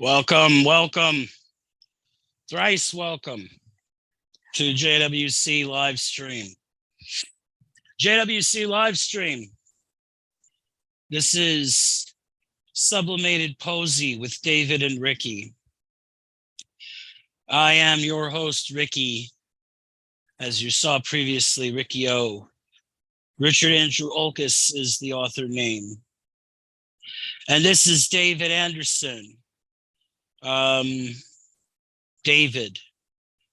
Welcome, welcome, thrice welcome to JWC Livestream. JWC Livestream. This is Sublimated Poesy with David and Ricky. I am your host, Ricky. As you saw previously, Ricky O. Richard Andrew Olkus is the author name. And this is David Anderson. David.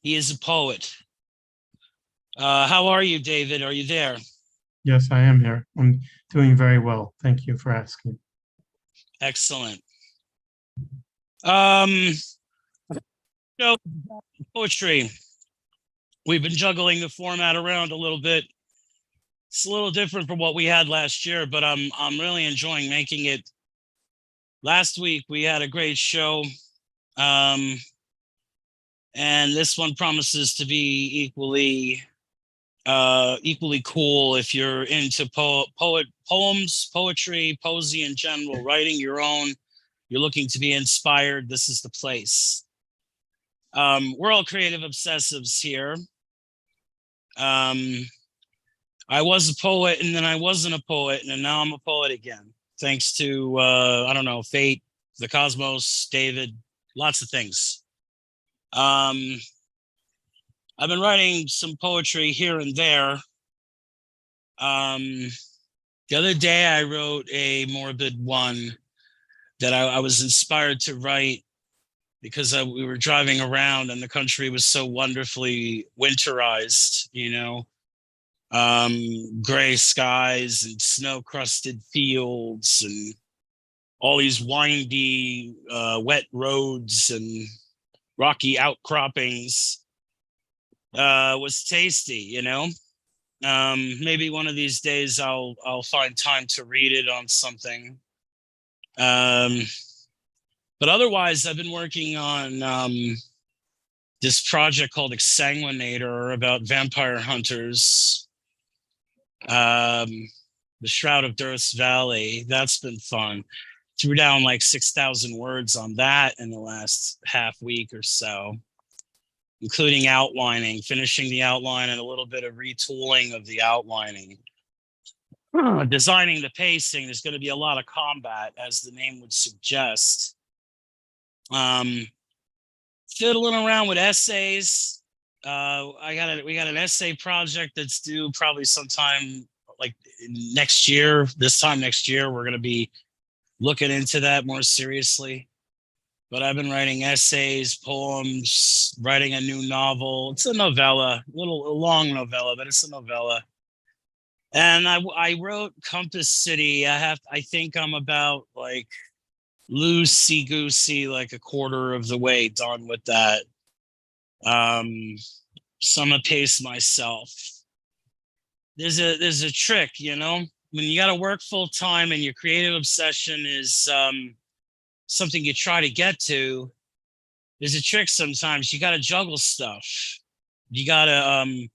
He is a poet. How are you, David? Are you there? Yes, I am here. I'm doing very well. Thank you for asking. Excellent. Poetry. We've been juggling the format around a little bit. It's a little different from what we had last year, but I'm really enjoying making it. Last week we had a great show. And this one promises to be equally cool if you're into poems, poetry, poesy in general, writing your own. You're looking to be inspired. This is the place. We're all creative obsessives here. I was a poet and then I wasn't a poet and now I'm a poet again. Thanks to, I don't know, fate, the cosmos, David, lots of things. I've been writing some poetry here and there. The other day I wrote a morbid one that I was inspired to write because we were driving around and the country was so wonderfully winterized, you know, gray skies and snow-crusted fields and all these windy, wet roads and rocky outcroppings. Was tasty, you know. Maybe one of these days I'll find time to read it on something. But otherwise, I've been working on this project called Exsanguinator about vampire hunters. The Shroud of Death's Valley. That's been fun. Threw down like 6,000 words on that in the last half week or so, including outlining, finishing the outline and a little bit of retooling of the outlining. Designing the pacing. There's going to be a lot of combat, as the name would suggest. Fiddling around with essays. We got an essay project that's due probably sometime like next year. This time next year, we're going to be looking into that more seriously. But I've been writing essays, poems, writing a new novel. It's a novella, a long novella, but it's a novella. And I wrote Compass City. I think I'm about like loosey-goosey, like a quarter of the way done with that. So I'm gonna pace myself. There's a trick, you know, when you got to work full time and your creative obsession is something you try to get to. There's a trick sometimes. You got to juggle stuff. You got to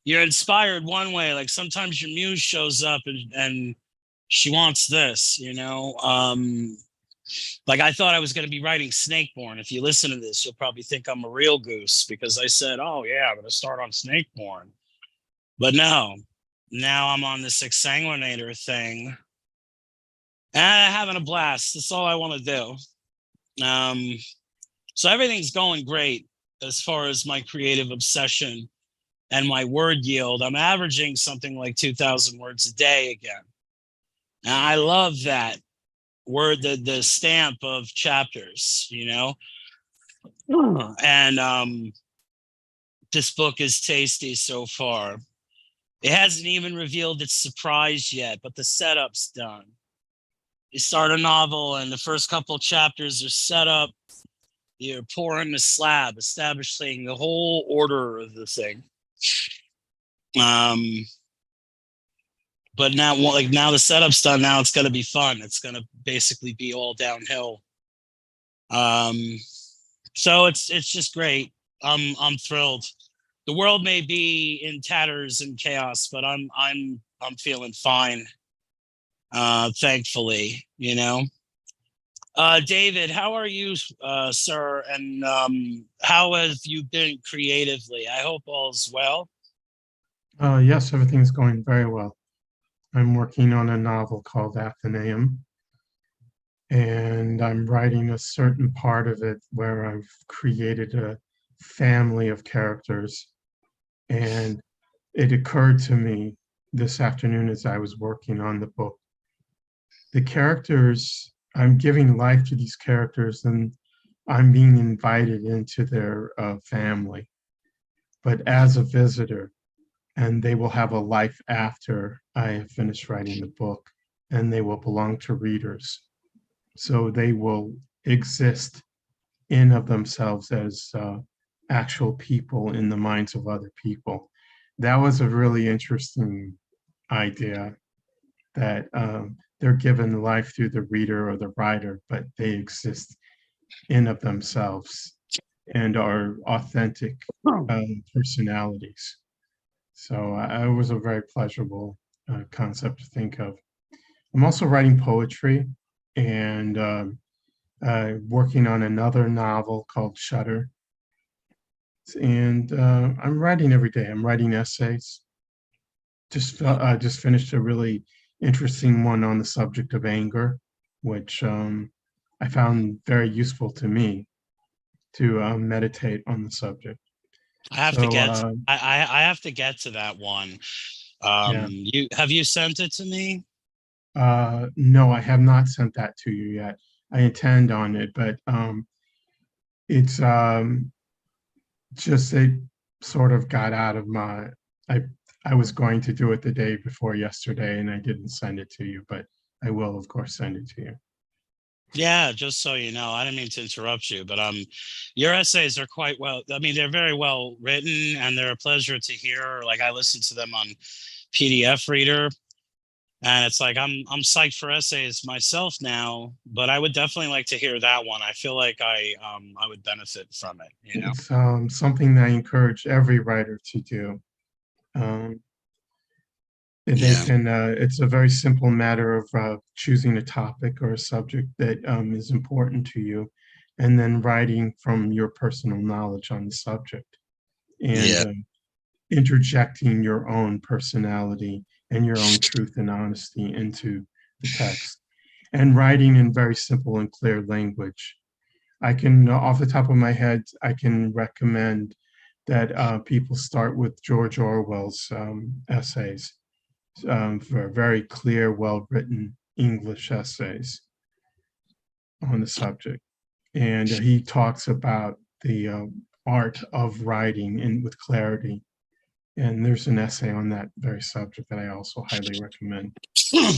you're inspired one way, like sometimes your muse shows up and she wants this, you know. Like I thought I was going to be writing Snakeborn. If you listen to this, you'll probably think I'm a real goose because I said, oh yeah, I'm going to start on Snakeborn. But no, now I'm on this Exsanguinator thing. And having a blast. That's all I want to do. So everything's going great as far as my creative obsession and my word yield. I'm averaging something like 2,000 words a day again. And I love that word, the stamp of chapters, you know. And this book is tasty so far. It hasn't even revealed its surprise yet, but the setup's done. You start a novel and the first couple chapters are set up. You're pouring the slab, establishing the whole order of the thing. But now the setup's done, now it's going to be fun. It's going to basically be all downhill. So it's just great. I'm thrilled. The world may be in tatters and chaos, but I'm feeling fine. Thankfully, you know. David, how are you, sir? And how have you been creatively? I hope all's well. Yes, everything's going very well. I'm working on a novel called Athenaeum, and I'm writing a certain part of it where I've created a family of characters. And it occurred to me this afternoon as I was working on the book, the characters, I'm giving life to these characters and I'm being invited into their family, but as a visitor. And they will have a life after I have finished writing the book, and they will belong to readers. So they will exist in of themselves as actual people in the minds of other people. That was a really interesting idea that they're given life through the reader or the writer, but they exist in of themselves and are authentic personalities. So it was a very pleasurable concept to think of. I'm also writing poetry and working on another novel called Shutter. And I'm writing every day. I'm writing essays. Just finished a really interesting one on the subject of anger, which I found very useful to me to meditate on the subject. I have to So get. I have to get to that one. yeah. You have you sent it to me? No, I have not sent that to you yet. I intend on it, but it's just it sort of got out of my. I I was going to do it the day before yesterday, and I didn't send it to you, but I will, of course, send it to you. Yeah, just so you know, I didn't mean to interrupt you, but your essays are quite well. I mean, they're very well written, and they're a pleasure to hear. Like I listen to them on PDF reader, and it's like I'm psyched for essays myself now, but I would definitely like to hear that one. I feel like I would benefit from it, you know. It's something that I encourage every writer to do. Um, they Yeah. can. It's a very simple matter of choosing a topic or a subject that is important to you, and then writing from your personal knowledge on the subject, and Yeah. interjecting your own personality and your own truth and honesty into the text, and writing in very simple and clear language. I can, off the top of my head, I can recommend that people start with George Orwell's essays for very clear, well-written English essays on the subject. And he talks about the art of writing in, with clarity. And there's an essay on that very subject that I also highly recommend. Hmm.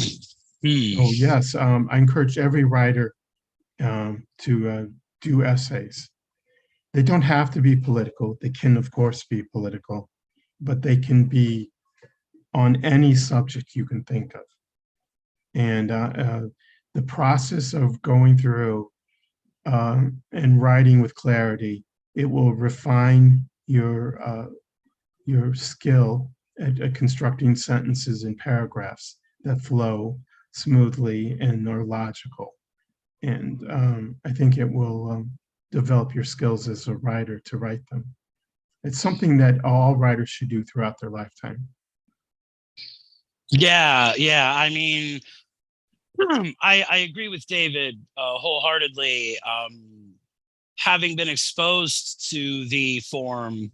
So yes, I encourage every writer to do essays. They don't have to be political. They can, of course, be political, but they can be on any subject you can think of. And the process of going through and writing with clarity, it will refine your skill at constructing sentences and paragraphs that flow smoothly and are logical. And I think it will develop your skills as a writer to write them. It's something that all writers should do throughout their lifetime. Yeah, yeah. I mean, I agree with David wholeheartedly. Having been exposed to the form,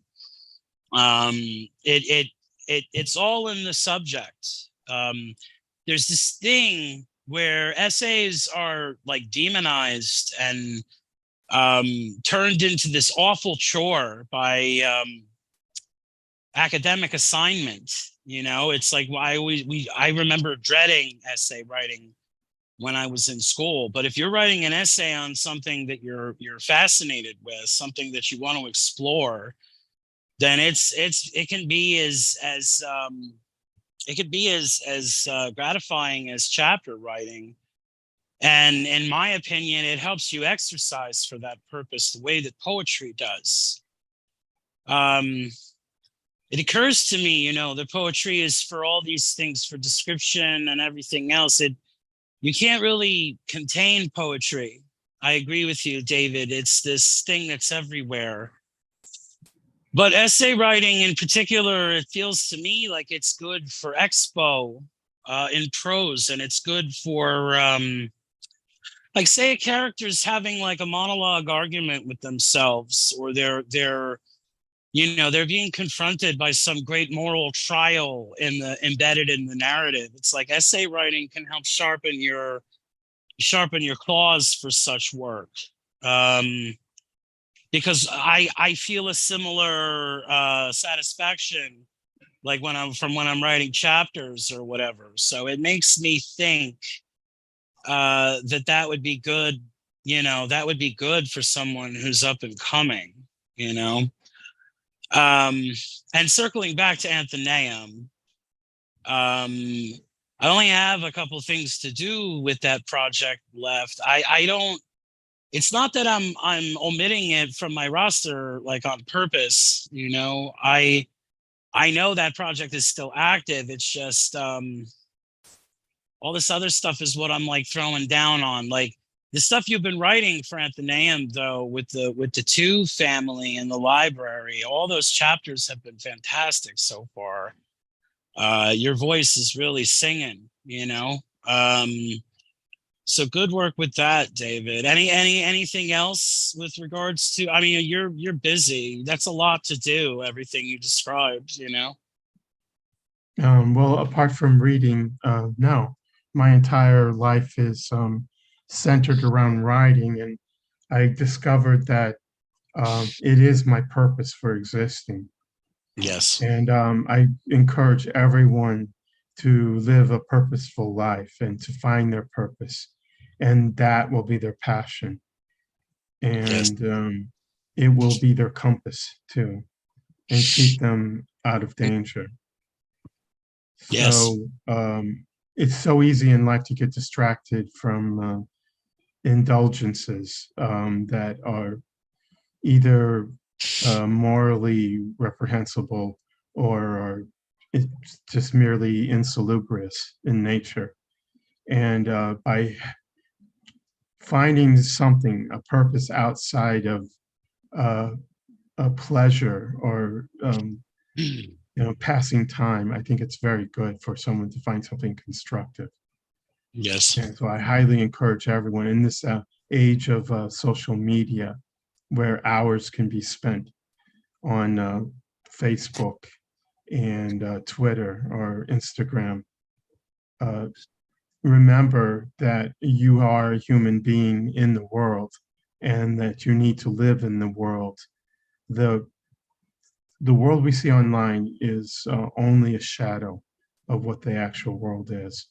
it's all in the subject. There's this thing where essays are like demonized and turned into this awful chore by academic assignment. You know, it's like I remember dreading essay writing when I was in school. But if you're writing an essay on something that you're fascinated with, something that you want to explore, then it can be as gratifying as chapter writing. And in my opinion, it helps you exercise for that purpose the way that poetry does. Um, it occurs to me, you know, that poetry is for all these things, for description and everything else. You can't really contain poetry. I agree with you, David. It's this thing that's everywhere. But essay writing in particular, it feels to me like it's good for expo in prose, and it's good for like say a character's having like a monologue argument with themselves, or they're you know they're being confronted by some great moral trial in the embedded in the narrative. It's like essay writing can help sharpen your claws for such work. Um, because I feel a similar satisfaction like when I'm writing chapters or whatever. So it makes me think that would be good. You know, that would be good for someone who's up and coming. You know, um, and circling back to Athenaeum, I only have a couple things to do with that project left. I don't. It's not that I'm omitting it from my roster like on purpose. You know, I know that project is still active. It's just all this other stuff is what I'm like throwing down on. Like the stuff you've been writing for Athenaeum, though, with the two family and the library, all those chapters have been fantastic so far. Your voice is really singing, you know. Um, so good work with that, David. Anything else with regards to? I mean, you're busy. That's a lot to do. Everything you described, you know. Well, apart from reading, no, my entire life is centered around writing, and I discovered that it is my purpose for existing. Yes. And I encourage everyone to live a purposeful life and to find their purpose, and that will be their passion, Yes. and it will be their compass too, and keep them out of danger. Yes. So it's so easy in life to get distracted from indulgences that are either morally reprehensible or are it's just merely insalubrious in nature. And by finding something, a purpose outside of uh, a pleasure or passing time, I think it's very good for someone to find something constructive. Yes. And so I highly encourage everyone in this age of social media, where hours can be spent on Facebook and Twitter or Instagram. Uh, Remember that you are a human being in the world and that you need to live in the world. The, the world we see online is only a shadow of what the actual world is.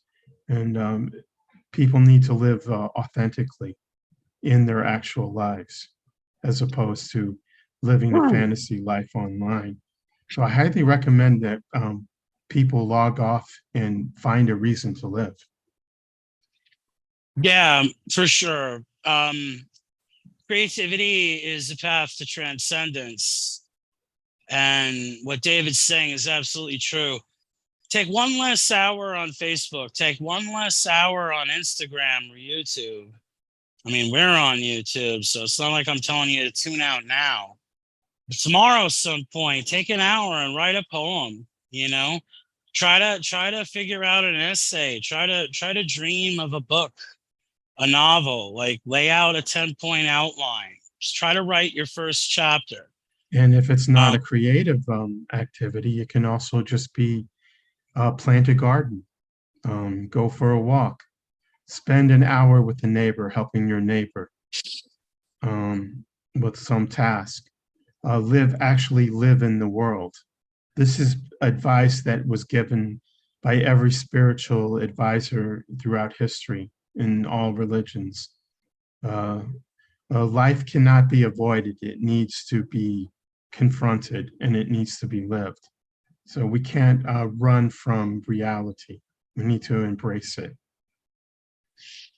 And people need to live authentically in their actual lives as opposed to living a fantasy life online. So I highly recommend that people log off and find a reason to live. Yeah, for sure. Creativity is a path to transcendence. And what David's saying is absolutely true. Take one less hour on Facebook, take one less hour on Instagram or YouTube. I mean, we're on YouTube, so it's not like I'm telling you to tune out now. But tomorrow, some point, take an hour and write a poem, you know? Try to figure out an essay, try to dream of a book, a novel, like lay out a 10-point outline. Just try to write your first chapter. And if it's not Um, a creative activity, it can also just be plant a garden, go for a walk, spend an hour with a neighbor, helping your neighbor with some task. Actually live in the world. This is advice that was given by every spiritual advisor throughout history in all religions. Uh, Life cannot be avoided. It needs to be confronted and it needs to be lived. So we can't run from reality. We need to embrace it.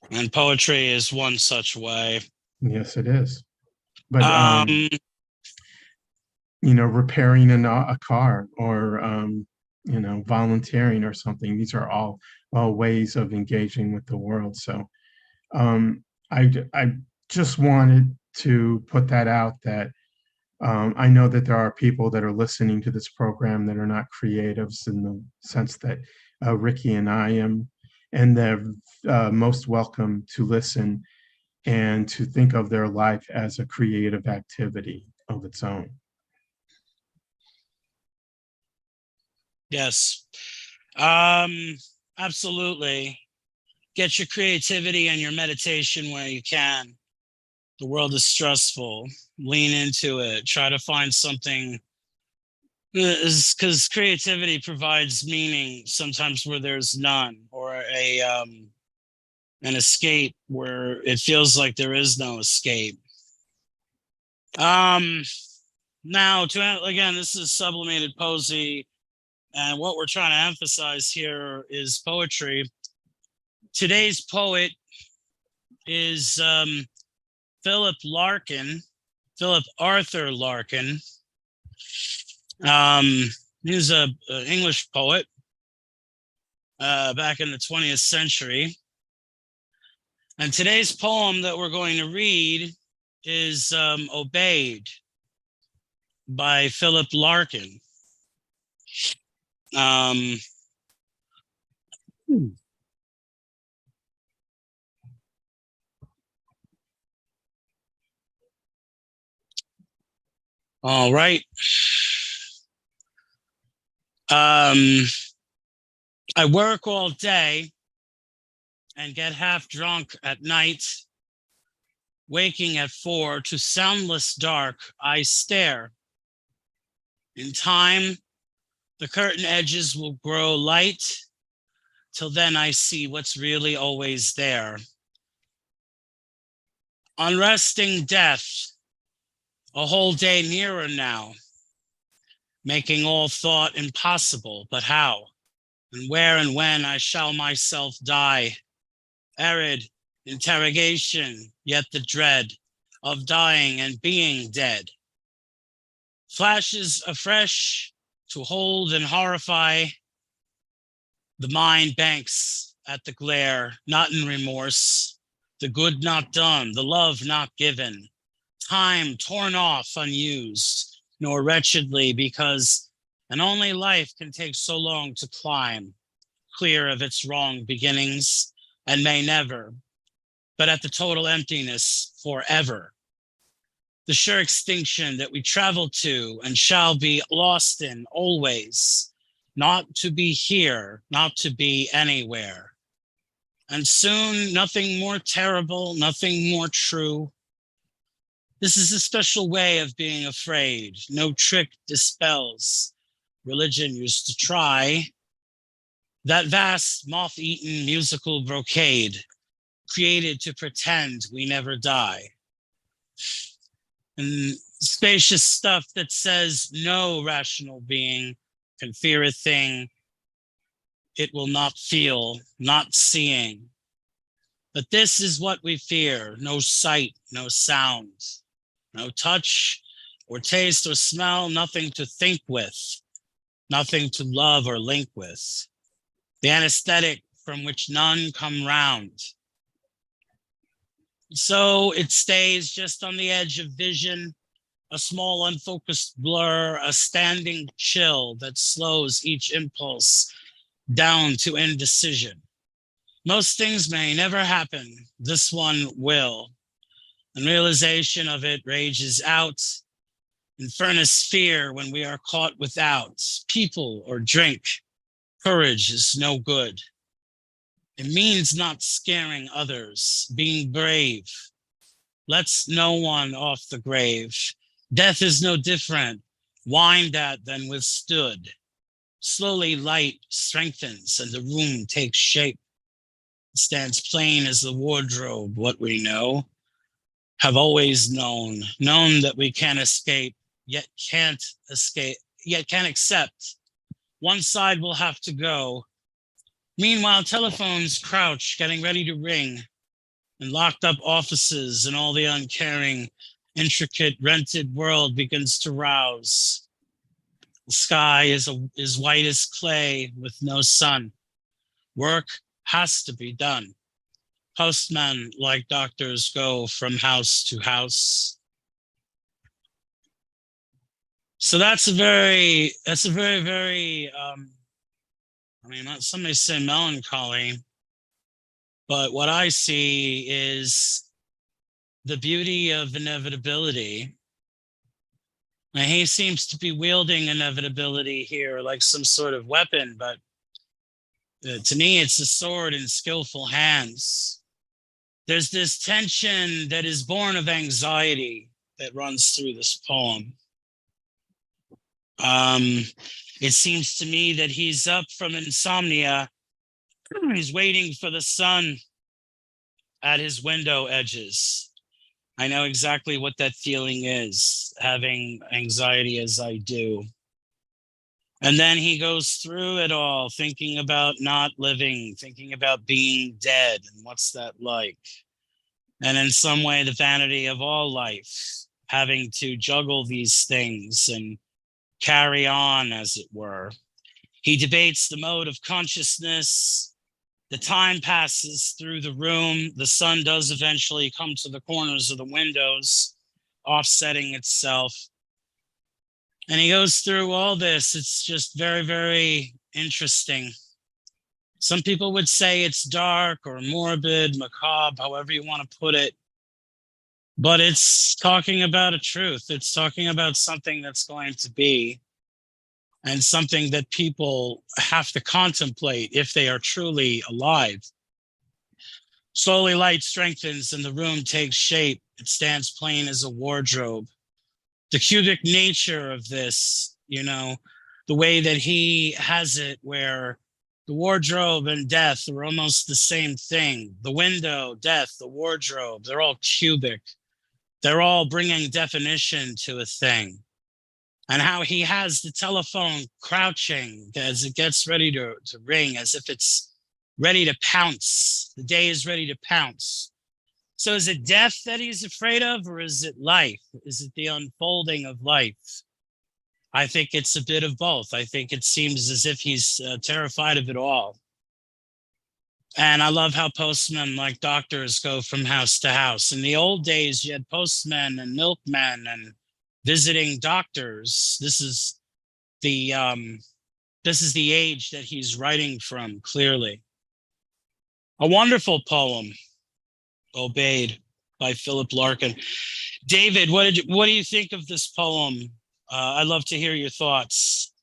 and poetry is one such way. Yes, it is. But Um, repairing a car or volunteering or something. These are all ways of engaging with the world. So I just wanted to put that out that I know that there are people that are listening to this program that are not creatives in the sense that Ricky and I am, and they're most welcome to listen and to think of their life as a creative activity of its own. Yes. Absolutely. Get your creativity and your meditation where you can. The world is stressful. Lean into it. Try to find something, because creativity provides meaning sometimes where there's none, or an escape where it feels like there is no escape. Now, again, this is sublimated poesy, and what we're trying to emphasize here is poetry. Today's poet is Philip Arthur Larkin. He's an English poet back in the 20th century. And today's poem that we're going to read is Obeyed by Philip Larkin. All right. I work all day and get half drunk at night. Waking at 4 to soundless dark, I stare. In time, the curtain edges will grow light. Till then, I see what's really always there. Unresting death, a whole day nearer now, making all thought impossible, but how? And where and when I shall myself die. Arid interrogation, yet the dread of dying and being dead. Flashes afresh to hold and horrify. The mind banks at the glare, not in remorse. The good not done, the love not given. Time torn off unused, nor wretchedly, because an only life can take so long to climb, clear of its wrong beginnings, and may never, but at the total emptiness forever. The sure extinction that we travel to and shall be lost in always, not to be here, not to be anywhere. And soon nothing more terrible, nothing more true. This is a special way of being afraid. No trick dispels. Religion used to try. That vast moth-eaten musical brocade created to pretend we never die. And spacious stuff that says no rational being can fear a thing it will not feel, not seeing. But this is what we fear: no sight, no sound, no touch or taste or smell, nothing to think with, nothing to love or link with. The anesthetic from which none come round. So it stays just on the edge of vision, a small unfocused blur, a standing chill that slows each impulse down to indecision. Most things may never happen. This one will. And realization of it rages out in furnace fear when we are caught without people or drink. Courage is no good. It means not scaring others, being brave. Lets no one off the grave. Death is no different, whined at than withstood. Slowly light strengthens and the room takes shape. It stands plain as the wardrobe, what we know, have always known that we can't escape, yet can't accept. One side will have to go. Meanwhile, telephones crouch, getting ready to ring, and locked up offices and all the uncaring, intricate, rented world begins to rouse. The sky is white as clay with no sun. Work has to be done. postmen like doctors go from house to house. So that's a very, very, I mean, some may say melancholy, but what I see is the beauty of inevitability. And he seems to be wielding inevitability here like some sort of weapon, but to me, it's a sword in skillful hands. There's this tension that is born of anxiety that runs through this poem. It seems to me that he's up from insomnia. He's waiting for the sun at his window edges. I know exactly what that feeling is, having anxiety as I do. And then he goes through it all, thinking about not living, thinking about being dead, and what's that like? And in some way, the vanity of all life, having to juggle these things and carry on, as it were. He debates the mode of consciousness. The time passes through the room. The sun does eventually come to the corners of the windows, offsetting itself. And he goes through all this. It's just very, very interesting. Some people would say it's dark or morbid, macabre, however you want to put it. But it's talking about a truth. It's talking about something that's going to be, and something that people have to contemplate if they are truly alive. Slowly light strengthens and the room takes shape. It stands plain as a wardrobe. The cubic nature of this, you know, the way that he has it where the wardrobe and death are almost the same thing. The window, death, the wardrobe, they're all cubic. They're all bringing definition to a thing. And how he has the telephone crouching as it gets ready to ring, as if it's ready to pounce. The day is ready to pounce. So is it death that he's afraid of, or is it life? Is it the unfolding of life? I think it's a bit of both. I think it seems as if he's terrified of it all. And I love how postmen like doctors go from house to house. In the old days, you had postmen and milkmen and visiting doctors. This is the age that he's writing from, clearly. A wonderful poem, Obeyed, by Philip Larkin. David, what do you think of this poem? I'd love to hear your thoughts.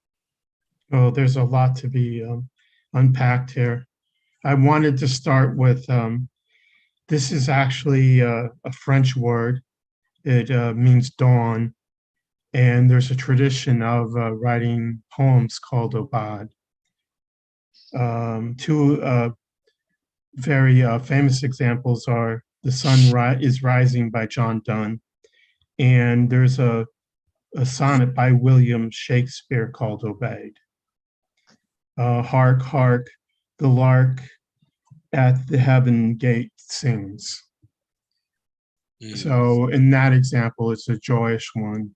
Oh, there's a lot to be unpacked here. I wanted to start with, this is actually a French word. It means dawn. And there's a tradition of writing poems called Aubade. Two very famous examples are The Sun is Rising by John Donne, and there's a sonnet by William Shakespeare called Obeyed. Hark, hark, the lark at the heaven gate sings. So in that example, it's a joyous one.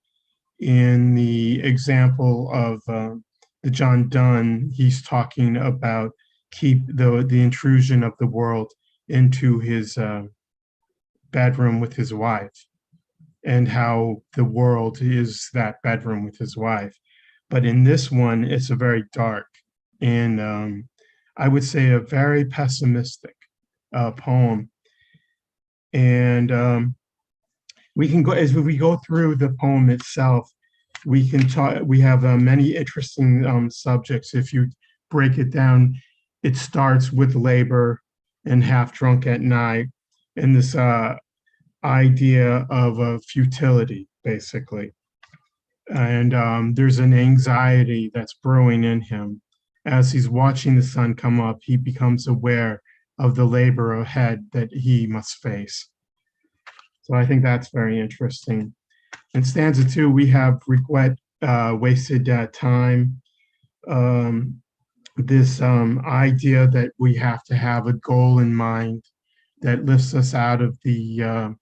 In the example of the John Donne, he's talking about keep the intrusion of the world into his bedroom with his wife, and how the world is that bedroom with his wife. But in this one, it's a very dark and I would say a very pessimistic poem. And we can go, as we go through the poem itself, we can talk, we have many interesting subjects. If you break it down, it starts with labor and half drunk at night, and this idea of futility, basically. And there's an anxiety that's brewing in him. As he's watching the sun come up, he becomes aware of the labor ahead that he must face. So I think that's very interesting. In stanza 2, we have regret, wasted time. This idea that we have to have a goal in mind that lifts us out of the,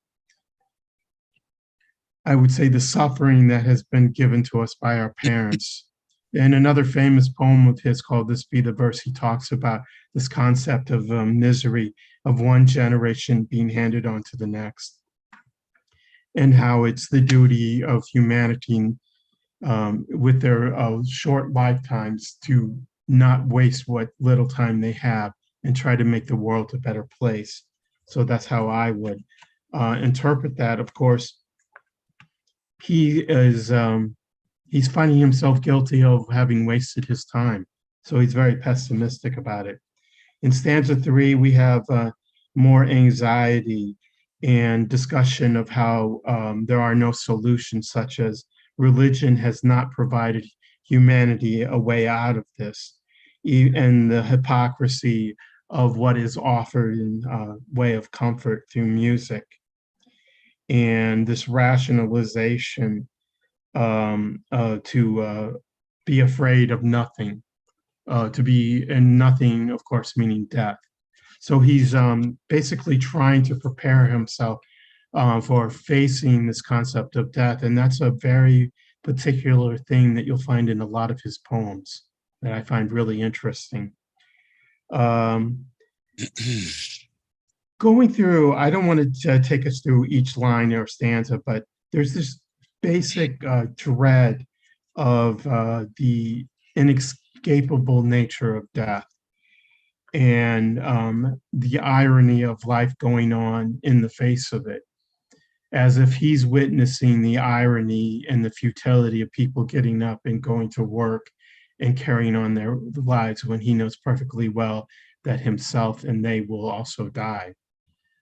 I would say, the suffering that has been given to us by our parents. In another famous poem of his called This Be the Verse, he talks about this concept of misery of one generation being handed on to the next, and how it's the duty of humanity with their short lifetimes to not waste what little time they have and try to make the world a better place. So that's how I would interpret that. Of course, he is he's finding himself guilty of having wasted his time. So he's very pessimistic about it. In stanza 3, we have more anxiety and discussion of how there are no solutions, such as religion has not provided humanity a way out of this, and the hypocrisy of what is offered in way of comfort through music, and this rationalization to be afraid of nothing, to be, and nothing, of course, meaning death. So he's basically trying to prepare himself for facing this concept of death. And that's a very particular thing that you'll find in a lot of his poems that I find really interesting. Going through, I don't want to take us through each line or stanza, but there's this basic dread of the inescapable nature of death, and the irony of life going on in the face of it, as if he's witnessing the irony and the futility of people getting up and going to work and carrying on their lives when he knows perfectly well that himself and they will also die.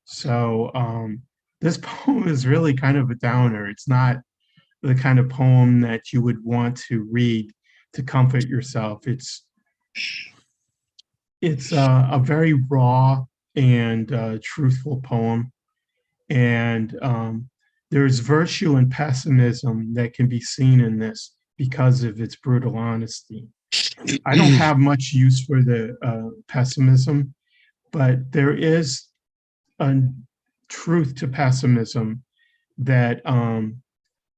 So this poem is really kind of a downer. It's not the kind of poem that you would want to read to comfort yourself. It's a very raw and truthful poem, and there's virtue and pessimism that can be seen in this because of its brutal honesty. I don't have much use for the pessimism, but there is a truth to pessimism that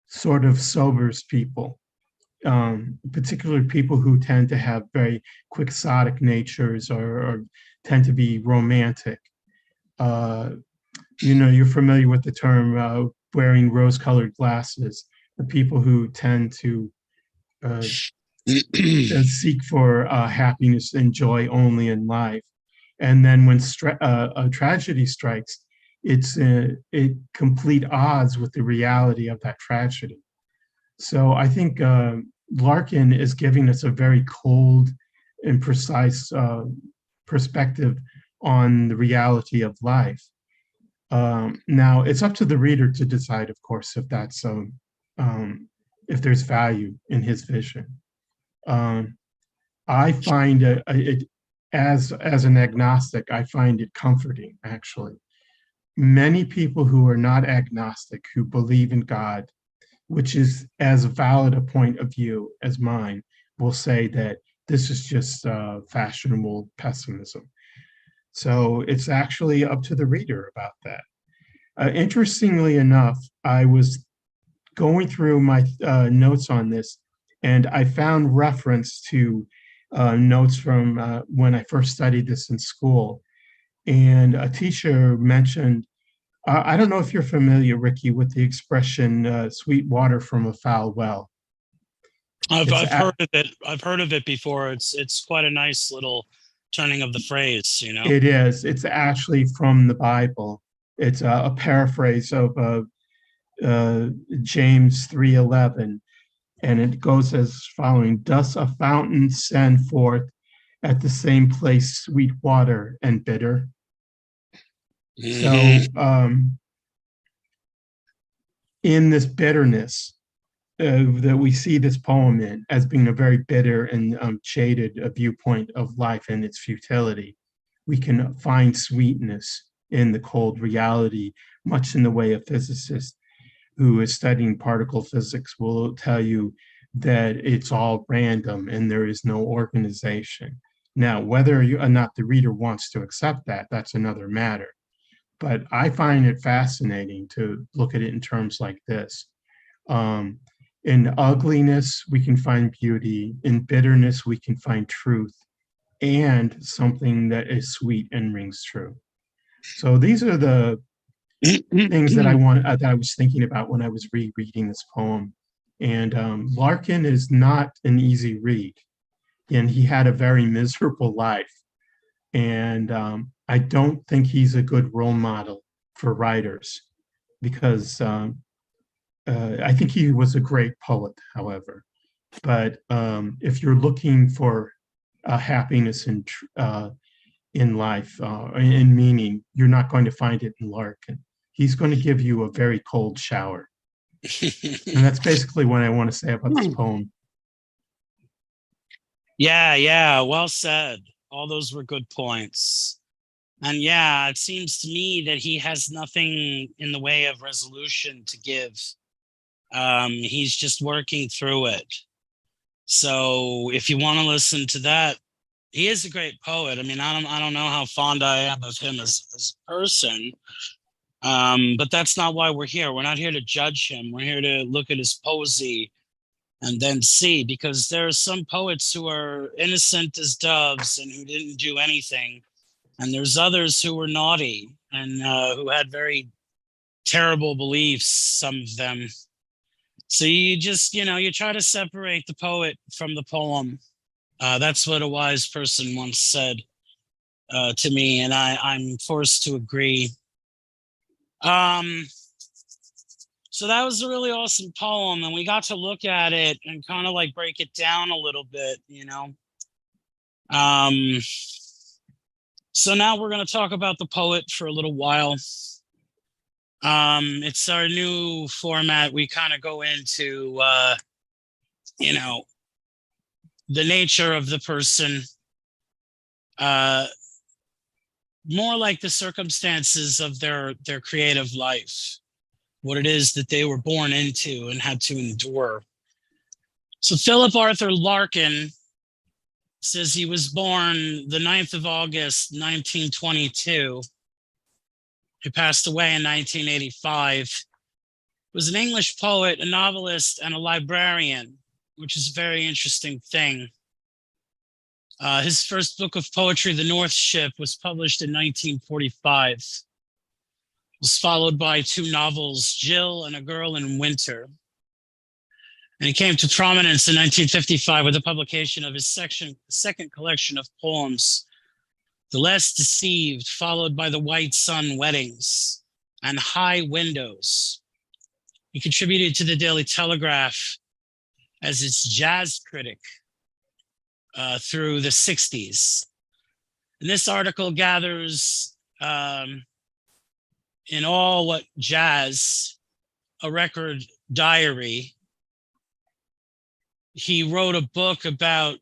sort of sobers people, particularly people who tend to have very quixotic natures or tend to be romantic. You're familiar with the term wearing rose-colored glasses, the people who tend to seek for happiness and joy only in life. And then when a tragedy strikes, it's at complete odds with the reality of that tragedy. So I think Larkin is giving us a very cold and precise perspective on the reality of life. Now, it's up to the reader to decide, of course, if that's if there's value in his vision. I find it as an agnostic, I find it comforting, actually. Many people who are not agnostic, who believe in God, which is as valid a point of view as mine, will say that this is just fashionable pessimism. So it's actually up to the reader about that. Interestingly enough, I was going through my notes on this, and I found reference to notes from when I first studied this in school. And a teacher mentioned, I don't know if you're familiar, Ricky, with the expression sweet water from a foul well. I've heard of it. I've heard of it before. It's quite a nice little turning of the phrase, you know. It is. It's actually from the Bible. It's a paraphrase of James 3:11, and it goes as following: "Does a fountain send forth at the same place sweet water and bitter?" Mm-hmm. So in this bitterness that we see this poem in as being a very bitter and jaded viewpoint of life and its futility, we can find sweetness in the cold reality, much in the way a physicist who is studying particle physics will tell you that it's all random and there is no organization. Now, whether or not the reader wants to accept that, that's another matter. But I find it fascinating to look at it in terms like this. In ugliness, we can find beauty. In bitterness, we can find truth and something that is sweet and rings true. So these are the things that I was thinking about when I was rereading this poem. And Larkin is not an easy read, and he had a very miserable life. And I don't think he's a good role model for writers because I think he was a great poet, however. But if you're looking for happiness in life, in meaning, you're not going to find it in Larkin. He's going to give you a very cold shower. And that's basically what I want to say about this poem. Yeah, well said. All those were good points. And yeah, it seems to me that he has nothing in the way of resolution to give. He's just working through it. So if you want to listen to that, he is a great poet. I mean, I don't know how fond I am of him as a person. But that's not why we're here. We're not here to judge him. We're here to look at his poesy and then see, because there are some poets who are innocent as doves and who didn't do anything. And there's others who were naughty and who had very terrible beliefs, some of them. So you just, you try to separate the poet from the poem. That's what a wise person once said to me, and I'm forced to agree. So that was a really awesome poem, and we got to look at it and kind of like break it down a little bit, So now we're going to talk about the poet for a little while. It's our new format. We kind of go into, the nature of the person, more like the circumstances of their creative life, what it is that they were born into and had to endure. So Philip Arthur Larkin says he was born the 9th of August, 1922. He passed away in 1985. Was an English poet, a novelist, and a librarian, which is a very interesting thing. His first book of poetry, The North Ship, was published in 1945. It was followed by 2 novels, Jill and A Girl in Winter. And he came to prominence in 1955 with the publication of his second collection of poems, The Less Deceived, followed by The White Sun Weddings and High Windows. He contributed to the Daily Telegraph as its jazz critic through the 60s. And this article gathers in all what jazz, a record diary. He wrote a book about,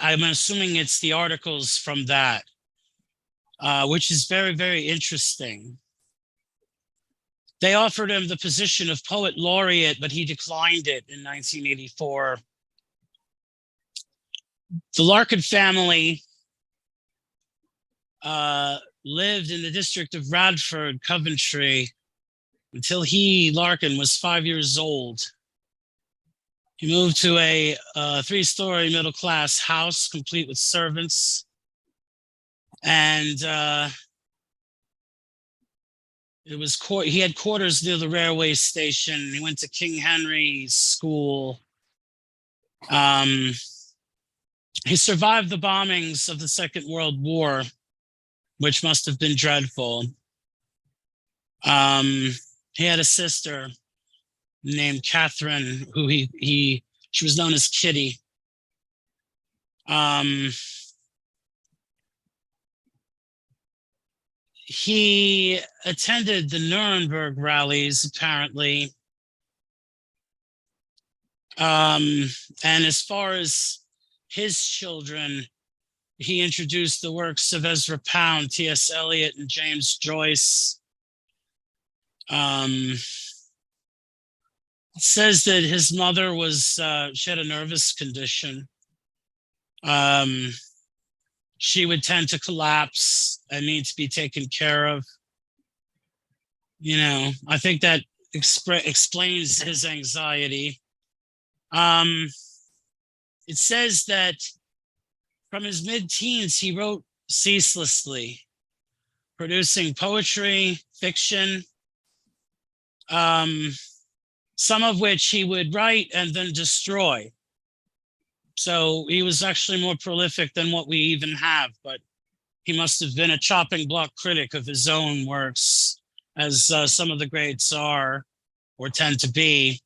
I'm assuming it's the articles from that, which is very, very interesting. They offered him the position of poet laureate, but he declined it in 1984. The Larkin family lived in the district of Radford, Coventry, until Larkin, was 5 years old. He moved to a 3-story middle-class house, complete with servants. And he had quarters near the railway station. He went to King Henry's School. He survived the bombings of the Second World War, which must have been dreadful. He had a sister named Catherine, who she was known as Kitty. He attended the Nuremberg rallies, apparently. And as far as his children, he introduced the works of Ezra Pound, T.S. Eliot, and James Joyce. It says that his mother she had a nervous condition. She would tend to collapse and need to be taken care of. I think that explains his anxiety. Um, it says that from his mid-teens, he wrote ceaselessly, producing poetry, fiction, um, some of which he would write and then destroy. So he was actually more prolific than what we even have, but he must have been a chopping block critic of his own works, as some of the greats are or tend to be.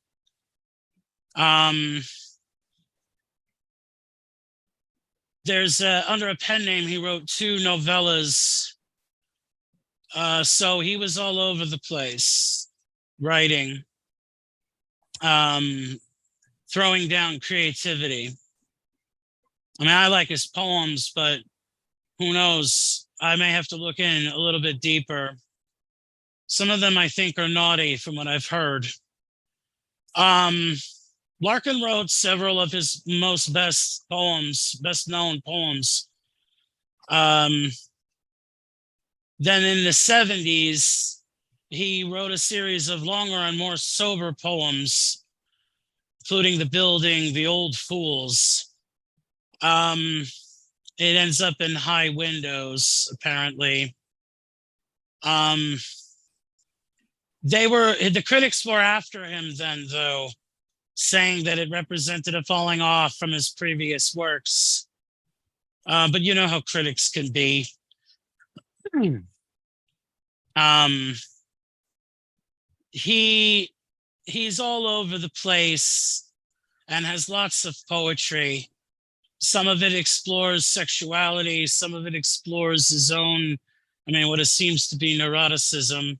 There's under a pen name, he wrote 2 novellas. So he was all over the place writing, throwing down creativity. I mean, I like his poems, but who knows? I may have to look in a little bit deeper. Some of them I think are naughty from what I've heard. Larkin wrote several of his best known poems. Then in the 70s, he wrote a series of longer and more sober poems, including The Building, The Old Fools. It ends up in High Windows, apparently. The critics were after him then, though, saying that it represented a falling off from his previous works. But you know how critics can be. He's all over the place and has lots of poetry. Some of it explores sexuality, some of it explores his own, what it seems to be neuroticism.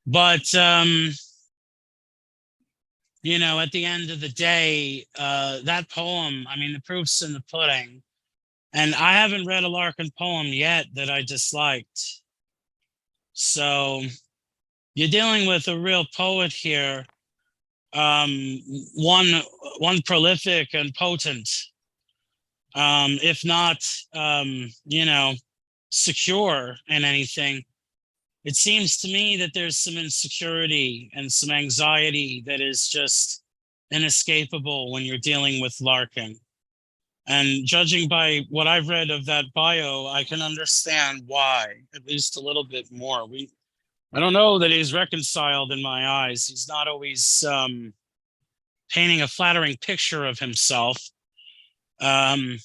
But at the end of the day, that poem, the proof's in the pudding. And I haven't read a Larkin poem yet that I disliked. So you're dealing with a real poet here, one prolific and potent, if not, secure in anything. It seems to me that there's some insecurity and some anxiety that is just inescapable when you're dealing with Larkin. And judging by what I've read of that bio, I can understand why, at least a little bit more. I don't know that he's reconciled in my eyes. He's not always painting a flattering picture of himself. But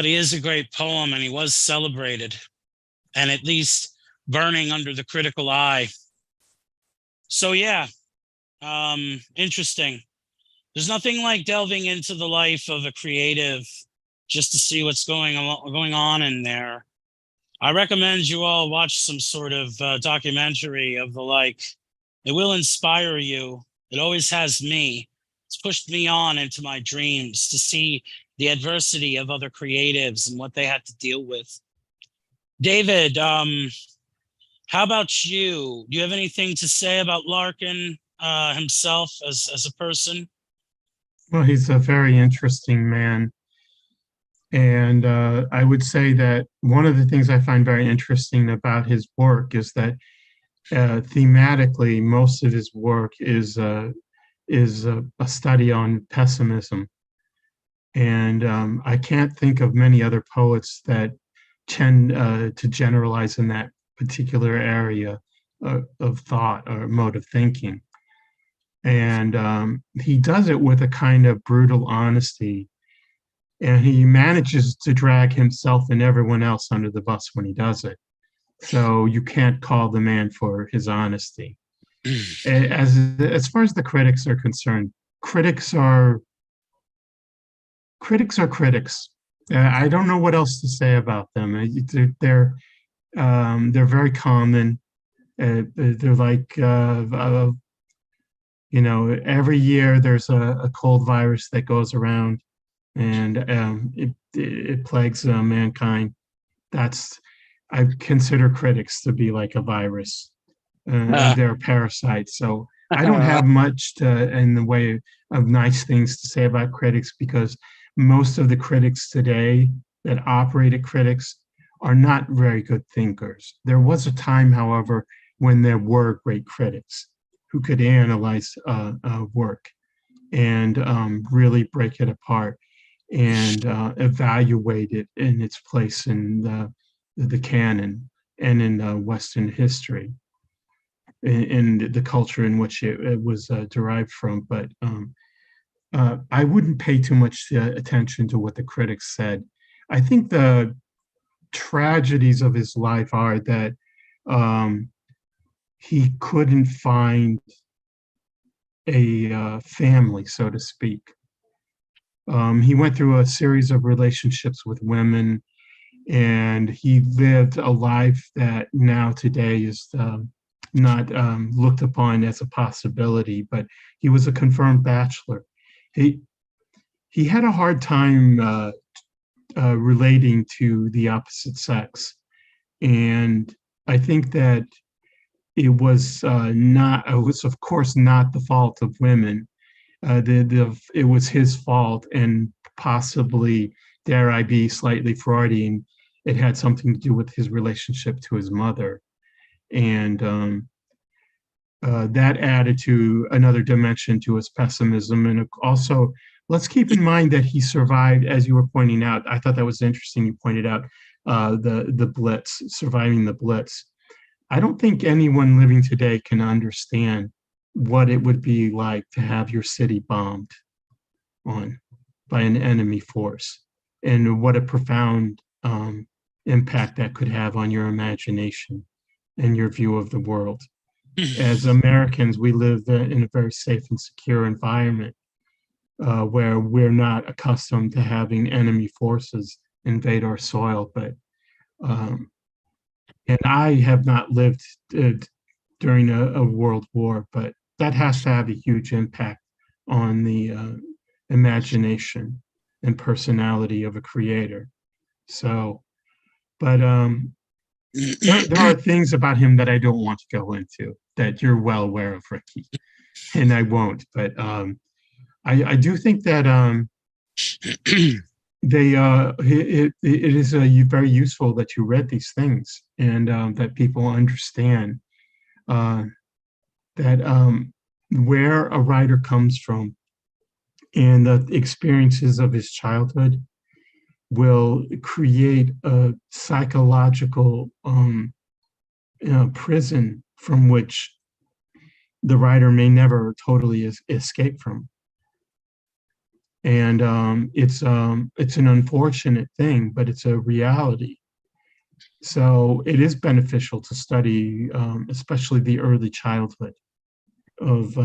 he is a great poem, and he was celebrated, and at least burning under the critical eye. So yeah, interesting. There's nothing like delving into the life of a creative just to see what's going on in there. I recommend you all watch some sort of documentary of the like. It will inspire you. It always has me. It's pushed me on into my dreams to see the adversity of other creatives and what they had to deal with. David, how about you? Do you have anything to say about Larkin himself as a person? Well, he's a very interesting man. And I would say that one of the things I find very interesting about his work is that thematically, most of his work is a study on pessimism. And I can't think of many other poets that tend to generalize in that particular area of thought or mode of thinking. And he does it with a kind of brutal honesty. And he manages to drag himself and everyone else under the bus when he does it. So you can't call the man for his honesty. As far as the critics are concerned, critics are critics. I don't know what else to say about them. They're very common. They're like every year there's a cold virus that goes around, and it plagues mankind. I consider critics to be like a virus, and they're parasites. So I don't have much in the way of nice things to say about critics, because most of the critics today that operate critics are not very good thinkers. There was a time, however, when there were great critics who could analyze work. and really break it apart and evaluate it in its place in the canon and in Western history, in the culture in which it was derived from. But I wouldn't pay too much attention to what the critics said. I think the tragedies of his life are that he couldn't find a family, so to speak. He went through a series of relationships with women, and he lived a life that now today is not looked upon as a possibility, but he was a confirmed bachelor. He had a hard time relating to the opposite sex. And I think that it was it was of course not the fault of women. It was his fault, and possibly, dare I be slightly Freudian, it had something to do with his relationship to his mother. And that added to another dimension to his pessimism. And also, let's keep in mind that he survived, as you were pointing out. I thought that was interesting. You pointed out the Blitz, surviving the Blitz. I don't think anyone living today can understand what it would be like to have your city bombed on by an enemy force, and what a profound impact that could have on your imagination and your view of the world. As Americans, we live in a very safe and secure environment where we're not accustomed to having enemy forces invade our soil. But and I have not lived during a world war, but that has to have a huge impact on the imagination and personality of a creator. So, but there are things about him that I don't want to go into that you're well aware of, Ricky, and I won't. But I do think that it is very useful that you read these things, and that people understand that where a writer comes from and the experiences of his childhood will create a psychological prison from which the writer may never totally escape from. And it's an unfortunate thing, but it's a reality. So it is beneficial to study, especially the early childhood of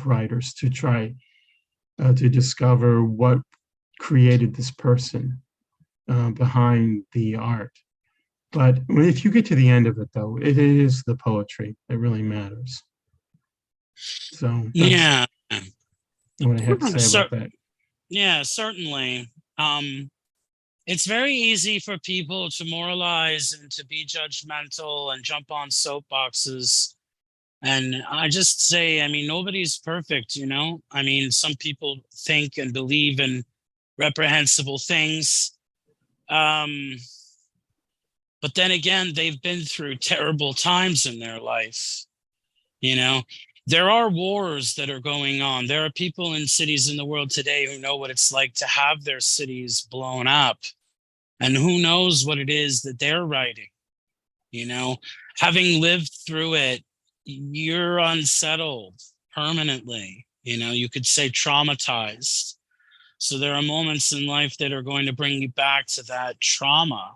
writers, to try to discover what created this person behind the art. But if you get to the end of it, though, it is the poetry that really matters. So Yeah, what I have to say about that. Yeah, certainly. It's very easy for people to moralize and to be judgmental and jump on soapboxes. And I just say, I mean, nobody's perfect, you know? I mean, some people think and believe in reprehensible things. But then again, they've been through terrible times in their life, you know? There are wars that are going on. There are people in cities in the world today who know what it's like to have their cities blown up. And who knows what it is that they're writing, you know? Having lived through it, you're unsettled permanently, you know? You could say traumatized. So there are moments in life that are going to bring you back to that trauma.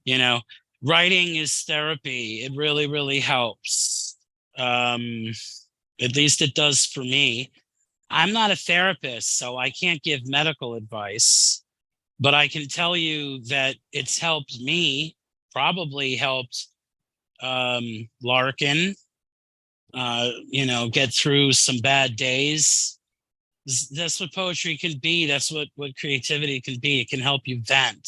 You know, writing is therapy. It really, really helps. At least it does for me. I'm not a therapist, so I can't give medical advice, but I can tell you that it's helped me, probably helped Larkin, you know, get through some bad days. That's what poetry can be. That's what creativity can be. It can help you vent.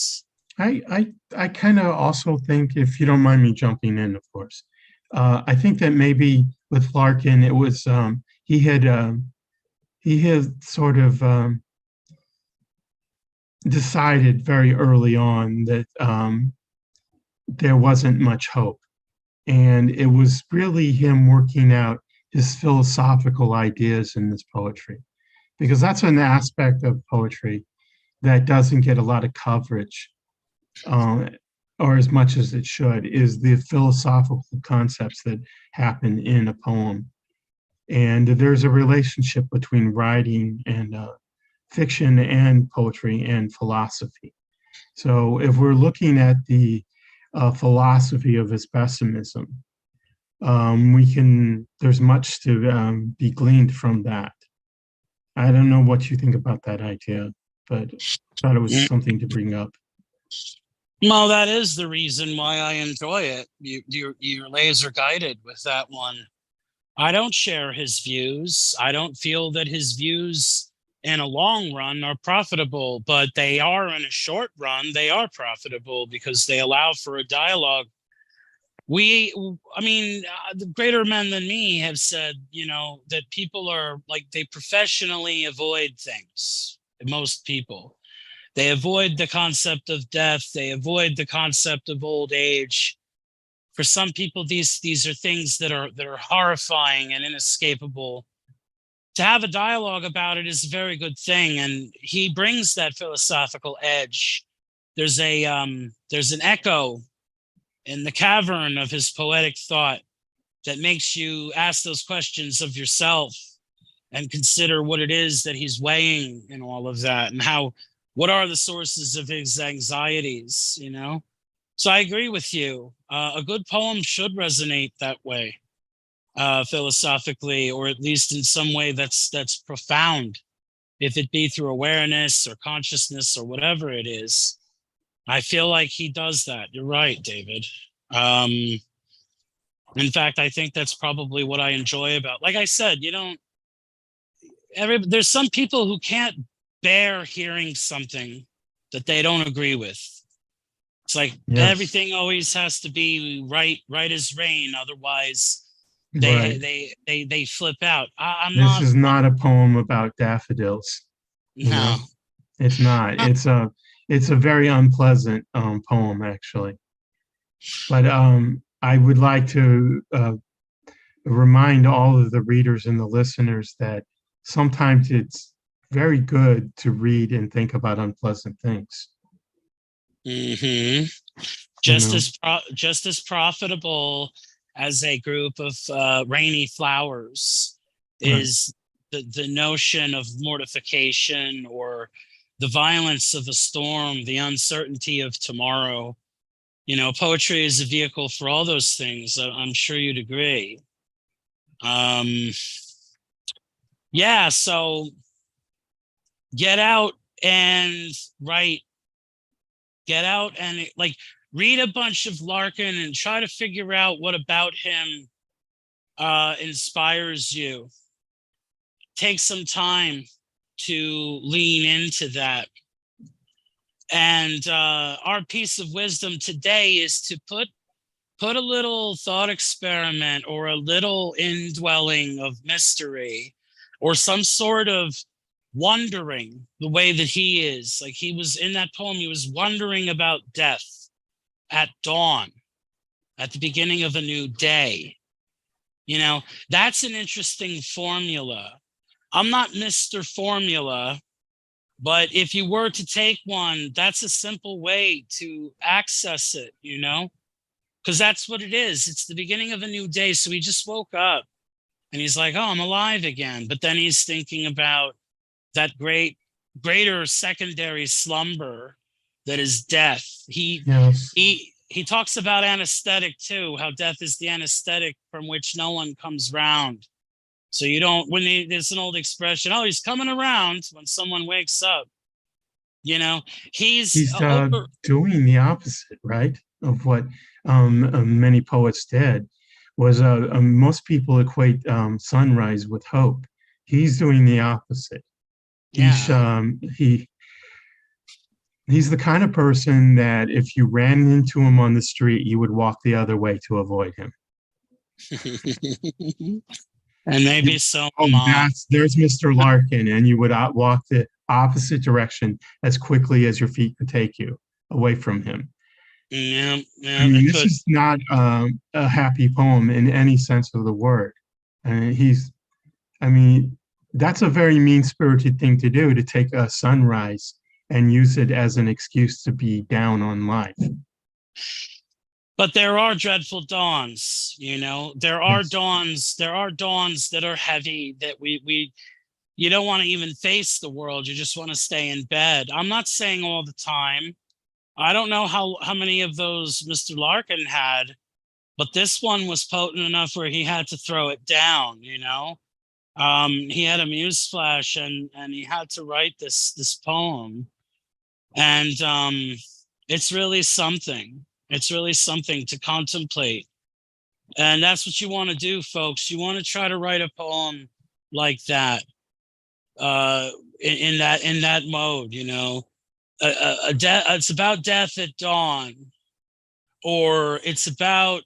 I kind of also think, if you don't mind me jumping in, of course, I think that maybe with Larkin, it was he had sort of decided very early on that there wasn't much hope, and it was really him working out his philosophical ideas in this poetry. because that's an aspect of poetry that doesn't get a lot of coverage, uh, or as much as it should, is the philosophical concepts that happen in a poem. And there's a relationship between writing and fiction and poetry and philosophy. So if we're looking at the philosophy of his pessimism, there's much to be gleaned from that. I don't know what you think about that idea, but I thought it was something to bring up. Well, that is the reason why I enjoy it. You're laser guided with that one. I don't share his views. I don't feel that his views in a long run are profitable, but they are in a short run. They are profitable because they allow for a dialogue. The greater men than me have said, that people are like, they professionally avoid things. Most people, they avoid the concept of death. They avoid the concept of old age. For some people, these are things that are horrifying and inescapable. To have a dialogue about it is a very good thing, and he brings that philosophical edge. There's an echo in the cavern of his poetic thought that makes you ask those questions of yourself and consider what it is that he's weighing in all of that, and what are the sources of his anxieties, So I agree with you. A good poem should resonate that way, philosophically, or at least in some way that's profound, if it be through awareness or consciousness or whatever it is. I feel like he does that. You're right, David. In fact, I think that's probably what I enjoy about, like I said, there's some people who can't bear hearing something that they don't agree with. It's like everything always has to be right as rain. Otherwise, they flip out. This is not a poem about daffodils. No, it's not. It's a very unpleasant poem, actually. But I would like to remind all of the readers and the listeners that sometimes it's very good to read and think about unpleasant things. Mm-hmm. Just as profitable as a group of rainy flowers is the notion of mortification or the violence of a storm, the uncertainty of tomorrow. Poetry is a vehicle for all those things. I'm sure you'd agree. So get out and write. Get out and read a bunch of Larkin and try to figure out what about him inspires you. Take some time to lean into that. And our piece of wisdom today is to put a little thought experiment or a little indwelling of mystery or some sort of wondering, the way that he is. Like he was in that poem, he was wondering about death at dawn, at the beginning of a new day. That's an interesting formula. I'm not Mr. Formula, but if you were to take one, that's a simple way to access it, because that's what it is. It's the beginning of a new day. So he just woke up and he's like, oh, I'm alive again. But then he's thinking about that greater secondary slumber that is death. He talks about anesthetic too, how death is the anesthetic from which no one comes round. So there's an old expression, oh, he's coming around when someone wakes up. He's doing the opposite, right, of what many poets did. Was most people equate sunrise with hope. He's doing the opposite. He's the kind of person that if you ran into him on the street, you would walk the other way to avoid him. And maybe so. There's Mr. Larkin, and you would walk the opposite direction as quickly as your feet could take you away from him. This is not a happy poem in any sense of the word. That's a very mean-spirited thing to do, to take a sunrise and use it as an excuse to be down on life. But there are dreadful dawns, you know. There are Yes. dawns. There are dawns that are heavy, that we you don't want to even face the world. You just want to stay in bed. I'm not saying all the time. I don't know how many of those Mr. Larkin had, but this one was potent enough where he had to throw it down, you know. He had a muse flash, and he had to write this poem. And it's really something. It's really something to contemplate. And that's what you want to do, folks. You want to try to write a poem like that, in that mode, you know. It's about death at dawn, or it's about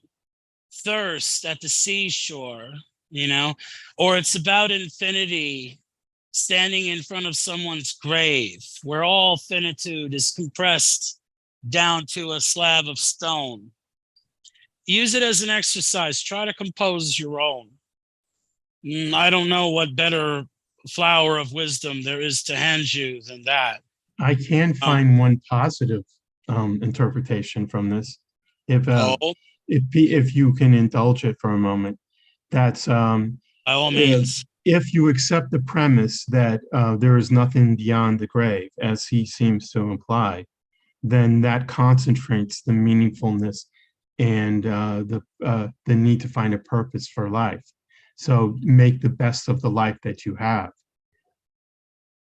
thirst at the seashore, you know, or it's about infinity standing in front of someone's grave, where all finitude is compressed down to a slab of stone. Use it as an exercise. Try to compose your own. I don't know what better flower of wisdom there is to hand you than that. I can find one positive interpretation from this, if Oh, if you can indulge it for a moment. That's by all means. if you accept the premise that there is nothing beyond the grave, as he seems to imply, then that concentrates the meaningfulness and the need to find a purpose for life. So make the best of the life that you have,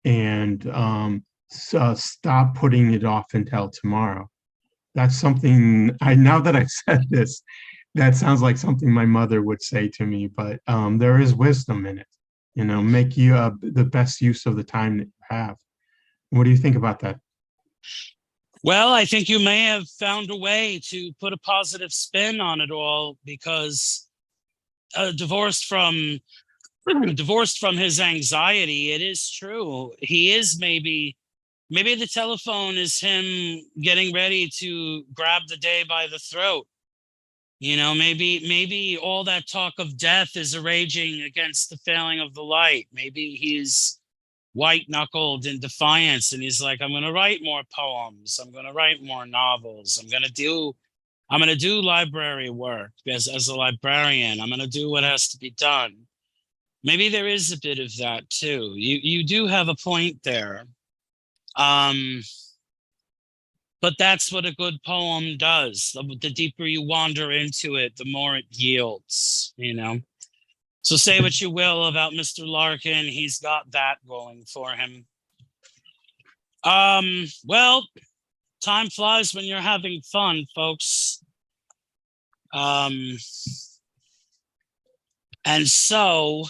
and so stop putting it off until tomorrow. That's something now that I've said this, that sounds like something my mother would say to me, but there is wisdom in it. You know, make you the best use of the time that you have. What do you think about that? Well, I think you may have found a way to put a positive spin on it all, because divorced from his anxiety, it is true. He is maybe the telephone is him getting ready to grab the day by the throat. You know, maybe all that talk of death is a raging against the failing of the light. Maybe he's white-knuckled in defiance, and he's like, I'm going to write more poems. I'm going to write more novels. I'm going to do library work as a librarian. I'm going to do what has to be done. Maybe there is a bit of that too. You do have a point there. But that's what a good poem does. The deeper you wander into it, the more it yields, you know. So say what you will about Mr. Larkin, he's got that going for him. Well, time flies when you're having fun, folks. And so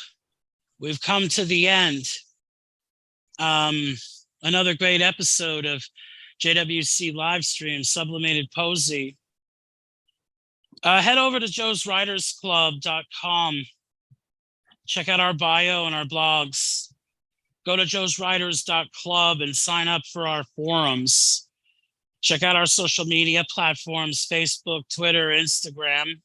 we've come to the end. Another great episode of JWC Livestream, Sublimated Poesy. Head over to joeswritersclub.com. Check out our bio and our blogs. Go to joeswriters.club and sign up for our forums. Check out our social media platforms, Facebook, Twitter, Instagram.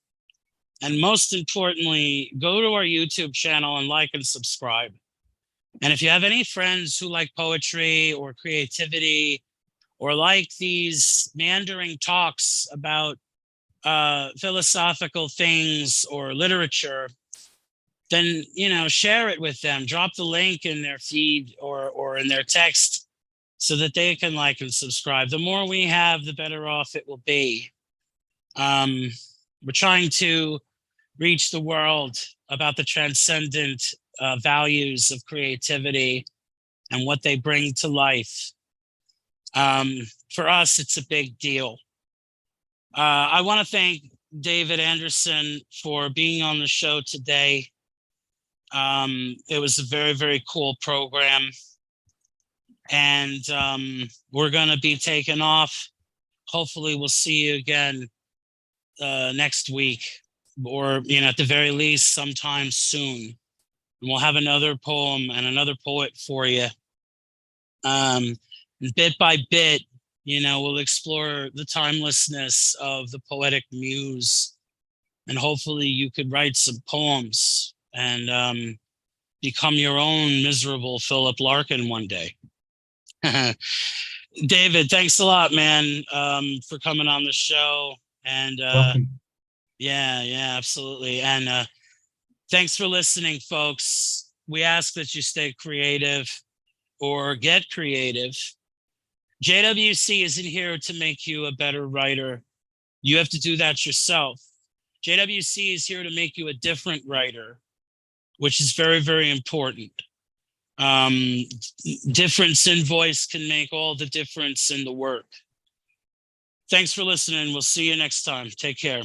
And most importantly, go to our YouTube channel and like and subscribe. And if you have any friends who like poetry or creativity, or like these meandering talks about philosophical things or literature, then, you know, share it with them. Drop the link in their feed or in their text so that they can like and subscribe. The more we have, the better off it will be. We're trying to reach the world about the transcendent values of creativity and what they bring to life. For us, it's a big deal. I want to thank David Anderson for being on the show today. It was a very, very cool program. And we're going to be taking off. Hopefully we'll see you again next week, or, you know, at the very least sometime soon. And we'll have another poem and another poet for you. Bit by bit, you know, we'll explore the timelessness of the poetic muse, and hopefully you could write some poems and become your own miserable Philip Larkin one day. David, thanks a lot, man, for coming on the show. And Welcome. yeah, absolutely. And thanks for listening, folks. We ask that you stay creative or get creative. JWC isn't here to make you a better writer. You have to do that yourself. JWC is here to make you a different writer, which is very, very important. Difference in voice can make all the difference in the work. Thanks for listening. We'll see you next time. Take care.